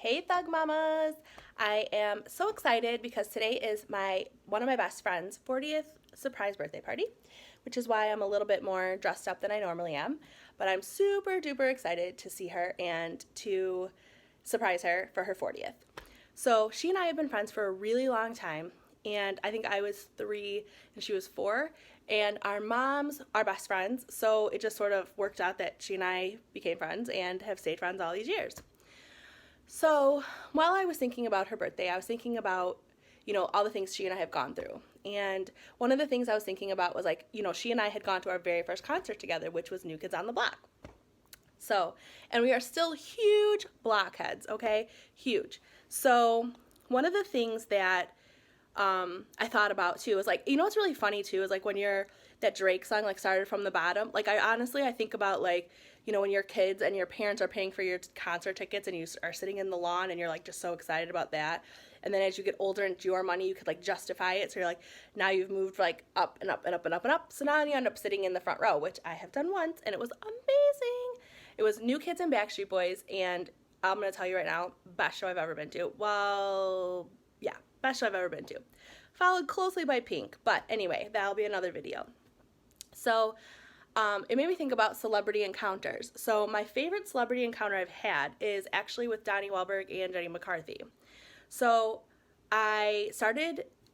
Hey Thug Mamas! I am so excited because today is one of my best friend's 40th surprise birthday party, which is why I'm a little bit more dressed up than I normally am. But I'm super duper excited to see her and to surprise her for her 40th. So she and I have been friends for a really long time, and I think I was 3 and she was 4, and our moms are best friends, so it just sort of worked out that she and I became friends and have stayed friends all these years. So while I was thinking about her birthday, I was thinking about, all the things she and I have gone through. And one of the things I was thinking about was like, she and I had gone to our very first concert together, which was New Kids on the Block. So, and we are still huge blockheads, okay? Huge. So one of the things that I thought about too is like, what's really funny too is like when that Drake song like started from the bottom. Like I think about like, when you're kids and your parents are paying for your concert tickets and you are sitting in the lawn and you're like just so excited about that. And then as you get older and your money, you could like justify it. So you're like, now you've moved like up and up and up and up and up. So now you end up sitting in the front row, which I have done once, and it was amazing. It was New Kids and Backstreet Boys, and I'm going to tell you right now, best show I've ever been to. Well, yeah, best show I've ever been to. Followed closely by Pink, but anyway, that'll be another video. So it made me think about celebrity encounters. So my favorite celebrity encounter I've had is actually with Donnie Wahlberg and Jenny McCarthy. So I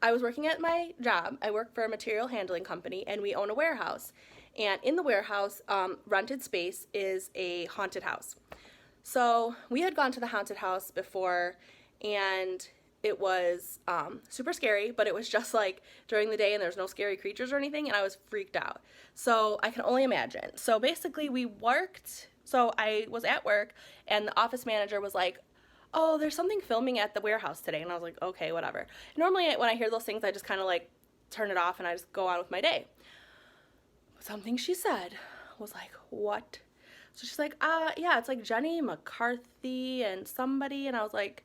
was working at my job. I work for a material handling company, and we own a warehouse. And in the warehouse, rented space is a haunted house. So we had gone to the haunted house before, and it was super scary, but it was just like during the day and there's no scary creatures or anything, and I was freaked out. So I can only imagine. So basically so I was at work, and the office manager was like, oh, there's something filming at the warehouse today. And I was like, okay, whatever. Normally when I hear those things, I just kind of like turn it off and I just go on with my day. Something she said was like, what? So she's like, yeah, it's like Jenny McCarthy and somebody. And I was like,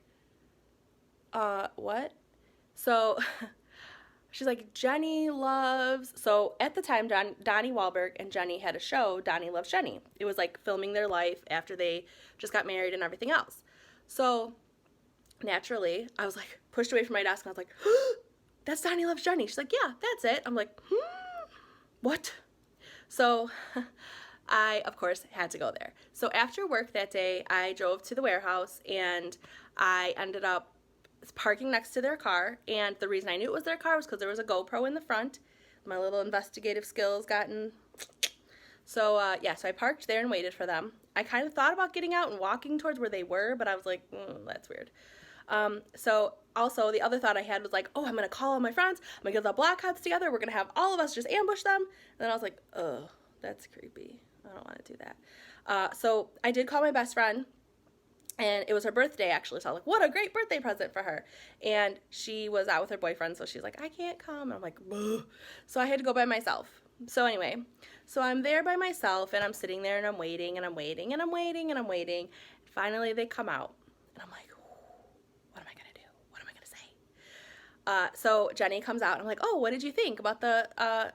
what? So she's like, so at the time, Donnie Wahlberg and Jenny had a show, Donnie Loves Jenny. It was like filming their life after they just got married and everything else. So naturally, I was like pushed away from my desk, and I was like, that's Donnie Loves Jenny. She's like, yeah, that's it. I'm like, what? So I, of course, had to go there. So after work that day, I drove to the warehouse, and I ended up parking next to their car. And the reason I knew it was their car was because there was a GoPro in the front. My little investigative skills gotten. So so I parked there and waited for them. I kind of thought about getting out and walking towards where they were, but I was like, that's weird. So also the other thought I had was like, oh, I'm going to call all my friends. I'm going to get the blockheads together. We're going to have all of us just ambush them. And then I was like, oh, that's creepy. I don't want to do that. So I did call my best friend, and it was her birthday actually. So I was like, what a great birthday present for her. And she was out with her boyfriend. So she's like, I can't come. And I'm like, ugh. So I had to go by myself. So anyway, so I'm there by myself, and I'm sitting there, and I'm waiting, and I'm waiting, and I'm waiting, and I'm waiting. Finally, they come out, and I'm like, what am I going to do? What am I going to say? So Jenny comes out, and I'm like, oh, what did you think about the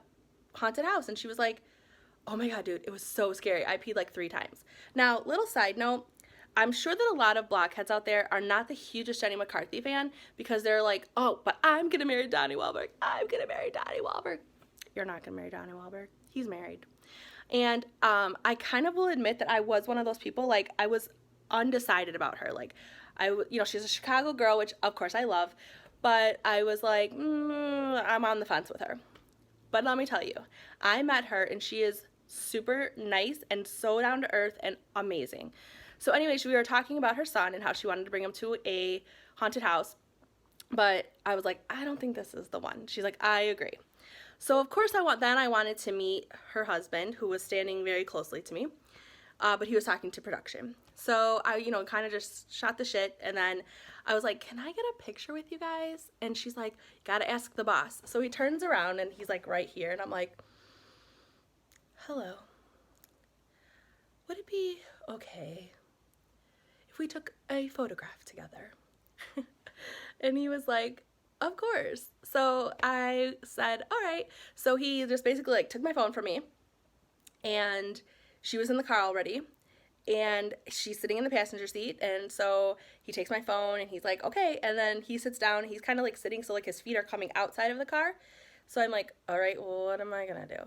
haunted house? And she was like, oh my God, dude, it was so scary. I peed like 3 times. Now, little side note, I'm sure that a lot of blockheads out there are not the hugest Jenny McCarthy fan, because they're like, oh, but I'm going to marry Donnie Wahlberg. I'm going to marry Donnie Wahlberg. You're not going to marry Donnie Wahlberg. He's married. And I kind of will admit that I was one of those people. Like, I was undecided about her. Like, she's a Chicago girl, which of course I love, but I was like, I'm on the fence with her. But let me tell you, I met her, and she is super nice and so down to earth and amazing. So anyways, we were talking about her son and how she wanted to bring him to a haunted house, but I was like, I don't think this is the one. She's like, I agree. So of course I wanted to meet her husband, who was standing very closely to me, but he was talking to production. So I, kind of just shot the shit, and then I was like, can I get a picture with you guys? And she's like, gotta ask the boss. So he turns around, and he's like right here, and I'm like, hello. Would it be okay if we took a photograph together? And he was like, of course. So I said, all right. So he just basically like took my phone from me, and she was in the car already, and she's sitting in the passenger seat, and so he takes my phone and he's like, okay, and then he sits down. He's kind of like sitting so like his feet are coming outside of the car. So I'm like, all right, well, what am I gonna do?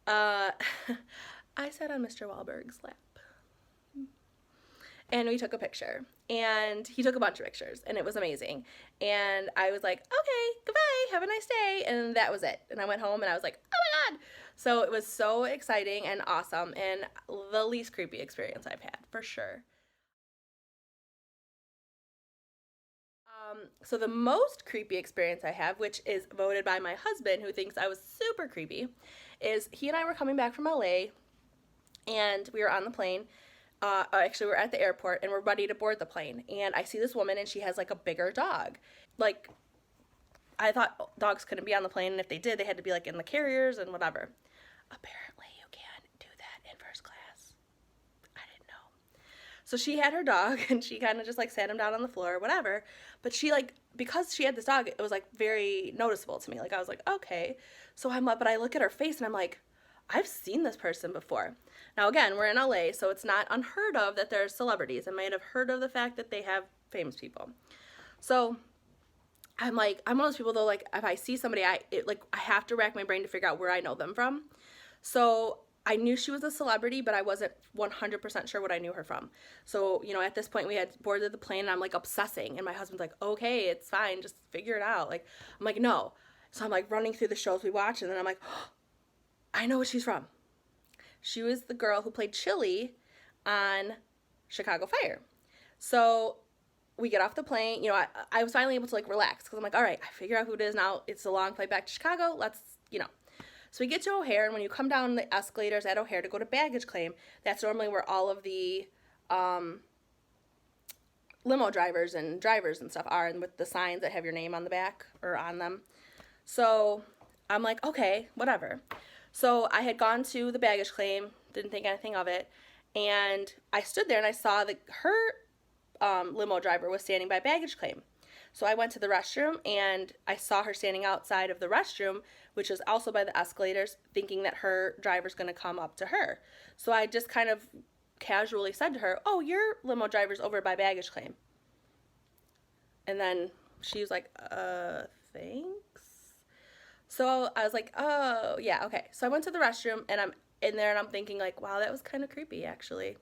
uh I sat on Mr. Wahlberg's lap and we took a picture, and he took a bunch of pictures, and it was amazing. And I was like, okay, goodbye, have a nice day, and that was it. And I went home and I was like, oh my god. So it was so exciting and awesome, and the least creepy experience I've had for sure. So the most creepy experience I have, which is voted by my husband, who thinks I was super creepy, is he and I were coming back from LA, and we were on the plane. Actually, we're at the airport and we're ready to board the plane. And I see this woman, and she has like a bigger dog. Like, I thought dogs couldn't be on the plane, and if they did, they had to be like in the carriers and whatever. Apparently, you can do that in first class. I didn't know. So she had her dog, and she kind of just like sat him down on the floor, whatever. But she like, because she had this dog, it was like very noticeable to me. Like, I was like, okay. So I'm up, but I look at her face and I'm like, I've seen this person before. Now, again, we're in LA, so it's not unheard of that there's celebrities. I might have heard of the fact that they have famous people. So I'm like, I'm one of those people though, like if I see somebody, I have to rack my brain to figure out where I know them from. So I knew she was a celebrity, but I wasn't 100% sure what I knew her from. So, at this point we had boarded the plane, and I'm like obsessing, and my husband's like, okay, it's fine, just figure it out. Like, I'm like, no. So I'm like running through the shows we watch, and then I'm like, oh, I know what she's from. She was the girl who played Chili on Chicago Fire. So we get off the plane. I was finally able to like relax, because I'm like, all right, I figure out who it is now. It's a long flight back to Chicago. Let's. So we get to O'Hare, and when you come down the escalators at O'Hare to go to baggage claim, that's normally where all of the limo drivers and stuff are, and with the signs that have your name on the back or on them. So I'm like, okay, whatever. So I had gone to the baggage claim, didn't think anything of it, and I stood there and I saw that her limo driver was standing by baggage claim. So I went to the restroom, and I saw her standing outside of the restroom, which is also by the escalators, thinking that her driver's going to come up to her. So I just kind of casually said to her, oh, your limo driver's over by baggage claim. And then she was like, thanks. So I was like, oh, yeah, okay. So I went to the restroom, and I'm in there, and I'm thinking like, wow, that was kind of creepy, actually.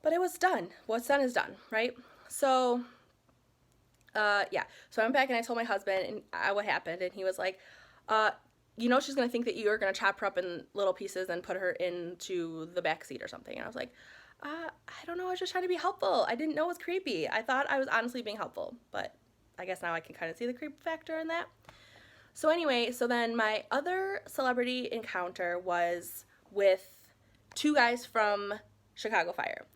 But it was done. What's done is done, right? So yeah. So I went back and I told my husband what happened, and he was like, she's going to think that you're going to chop her up in little pieces and put her into the back seat or something. And I was like, I don't know. I was just trying to be helpful. I didn't know it was creepy. I thought I was honestly being helpful, but I guess now I can kind of see the creep factor in that. So anyway, so then my other celebrity encounter was with two guys from Chicago Fire.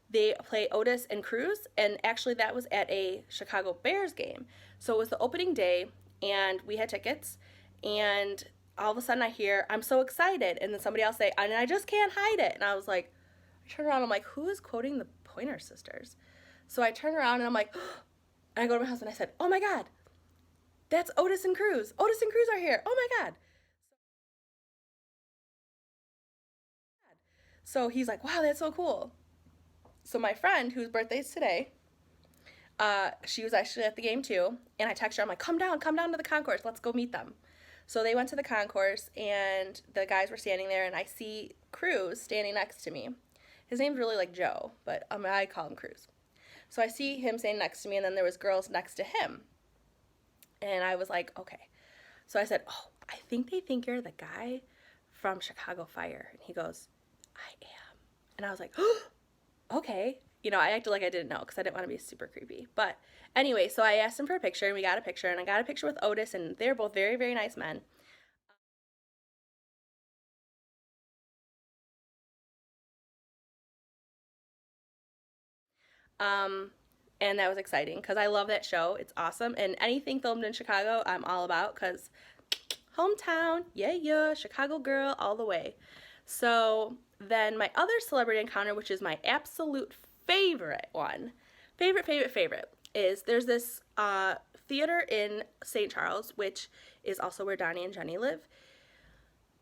They play Otis and Cruz, and actually that was at a Chicago Bears game. So it was the opening day, and we had tickets, and all of a sudden I hear, I'm so excited, and then somebody else say, and I just can't hide it. And I was like, I turn around, I'm like, who is quoting the Pointer Sisters? So I turn around, and I'm like, and I go to my husband, I said, oh my God, that's Otis and Cruz. Otis and Cruz are here. Oh my God. So he's like, wow, that's so cool. So my friend, whose birthday is today, she was actually at the game too, and I texted her, I'm like, come down to the concourse, let's go meet them. So they went to the concourse, and the guys were standing there, and I see Cruz standing next to me. His name's really like Joe, but I call him Cruz. So I see him standing next to me, and then there was girls next to him. And I was like, okay. So I said, oh, I think they think you're the guy from Chicago Fire. And he goes, I am. And I was like, oh, okay. I acted like I didn't know because I didn't want to be super creepy. But anyway, so I asked him for a picture, and we got a picture, and I got a picture with Otis, and they're both very, very nice men. And that was exciting because I love that show. It's awesome. And anything filmed in Chicago, I'm all about, because hometown, yeah, Chicago girl all the way. So then my other celebrity encounter, which is my absolute favorite one, favorite, is there's this theater in St. Charles, which is also where Donnie and Jenny live,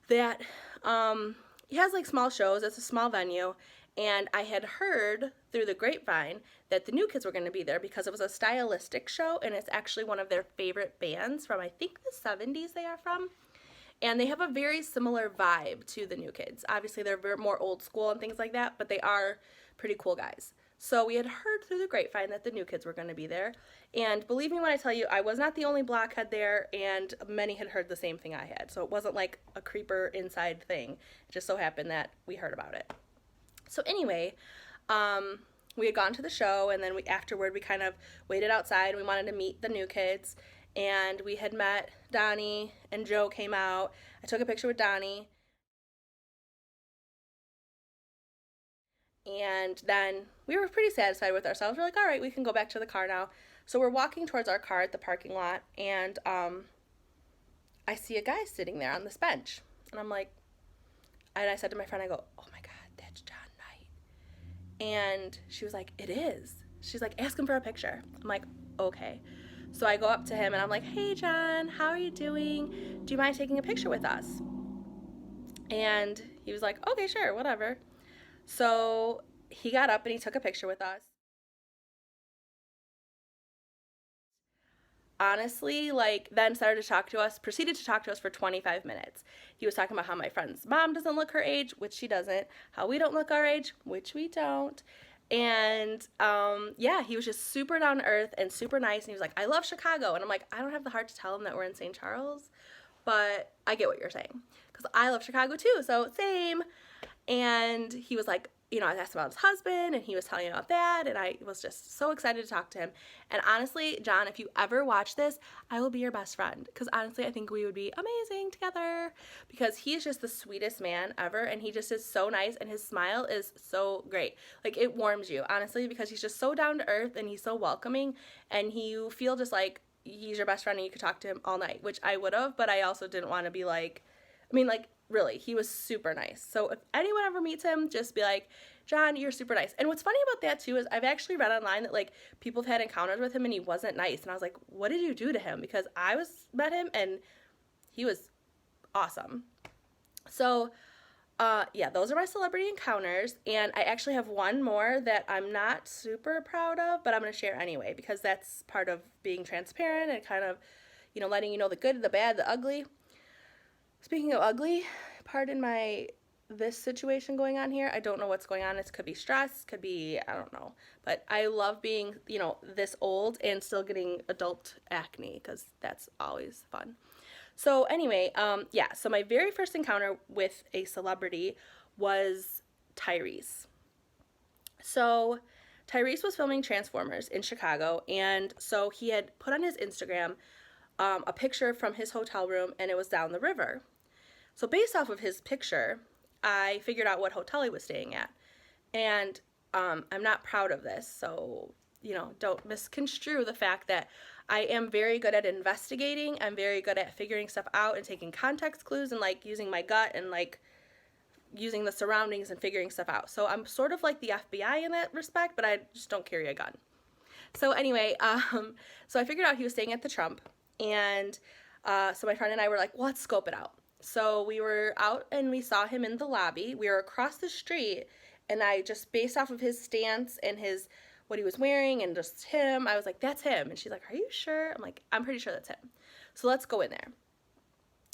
that it has like small shows. It's a small venue, And I had heard through the grapevine that the New Kids were going to be there because it was a stylistic show, and it's actually one of their favorite bands from, I think, the 70s they are from. And they have a very similar vibe to the New Kids. Obviously, they're more old school and things like that, but they are pretty cool guys. So we had heard through the grapevine that the New Kids were going to be there. And believe me when I tell you, I was not the only blockhead there, and many had heard the same thing I had. So it wasn't like a creeper inside thing. It just so happened that we heard about it. So anyway, we had gone to the show, and then afterward we kind of waited outside, and we wanted to meet the New Kids. And we had met Donnie, and Joe came out. I took a picture with Donnie. And then we were pretty satisfied with ourselves. We're like, all right, we can go back to the car now. So we're walking towards our car at the parking lot, and I see a guy sitting there on this bench. And I'm like, and I said to my friend, I go, oh my God, that's John Knight. And she was like, it is. She's like, ask him for a picture. I'm like, okay. So I go up to him and I'm like, hey John, how are you doing? Do you mind taking a picture with us? And he was like, okay, sure, whatever. So he got up and he took a picture with us. Honestly, like, then started to talk to us, proceeded to talk to us for 25 minutes. He was talking about how my friend's mom doesn't look her age, which she doesn't, how we don't look our age, which we don't. And yeah, he was just super down to earth and super nice. And he was like, I love Chicago. And I'm like, I don't have the heart to tell him that we're in St. Charles, but I get what you're saying because I love Chicago too. So same. And he was like, you know, I asked about his husband, and he was telling me about that, and I was just so excited to talk to him. And honestly, John, if you ever watch this, I will be your best friend, because honestly, I think we would be amazing together, because he's just the sweetest man ever, and he just is so nice, and his smile is so great. Like, it warms you, honestly, because he's just so down to earth, and he's so welcoming, and you feel just like he's your best friend, and you could talk to him all night, which I would have, but I also didn't want to be like, I mean, like, really, he was super nice. So if anyone ever meets him, just be like, John, you're super nice. And what's funny about that too is I've actually read online that like people have had encounters with him and he wasn't nice. And I was like, what did you do to him? Because I met him and he was awesome. So yeah, those are my celebrity encounters. And I actually have one more that I'm not super proud of, but I'm going to share anyway because that's part of being transparent and kind of, you know, letting you know the good, the bad, the ugly. Speaking of ugly, pardon this situation going on here. I don't know what's going on. It could be stress, could be, I don't know. But I love being, you know, this old and still getting adult acne because that's always fun. So anyway, yeah, so my very first encounter with a celebrity was Tyrese. So Tyrese was filming Transformers in Chicago, and so he had put on his Instagram a picture from his hotel room, and it was down the river. So based off of his picture, I figured out what hotel he was staying at. And I'm not proud of this, so, you know, don't misconstrue the fact that I am very good at investigating. I'm very good at figuring stuff out and taking context clues and, like, using my gut and, like, using the surroundings and figuring stuff out. So I'm sort of like the FBI in that respect, but I just don't carry a gun. So anyway, so I figured out he was staying at the Trump, and so my friend and I were like, well, let's scope it out. So we were out and we saw him in the lobby. We were across the street, and I just, based off of his stance and what he was wearing and just him, I was like, that's him. And she's like, are you sure? I'm like, I'm pretty sure that's him. So let's go in there.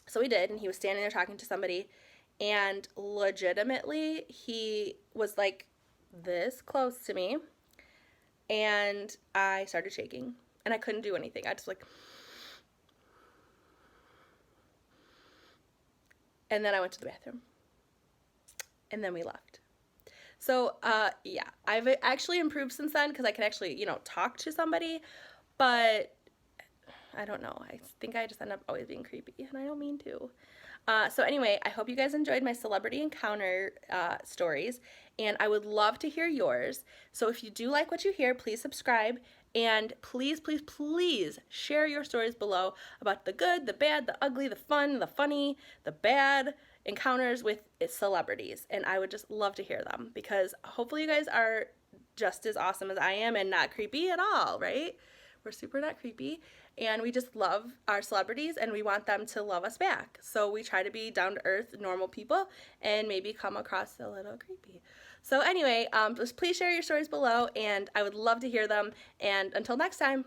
So we did, and he was standing there talking to somebody, and legitimately he was like this close to me, and I started shaking, and I couldn't do anything. I just like, and then I went to the bathroom, and then we left. So, yeah, I've actually improved since then because I can actually, you know, talk to somebody, but I don't know. I think I just end up always being creepy, and I don't mean to. So anyway, I hope you guys enjoyed my celebrity encounter stories, and I would love to hear yours. So if you do like what you hear, please subscribe, and please, please, please share your stories below about the good, the bad, the ugly, the fun, the funny, the bad encounters with celebrities. And I would just love to hear them because hopefully you guys are just as awesome as I am and not creepy at all, right? We're super not creepy, and we just love our celebrities, and we want them to love us back. So we try to be down-to-earth, normal people, and maybe come across a little creepy. So anyway, just please share your stories below, and I would love to hear them. And until next time.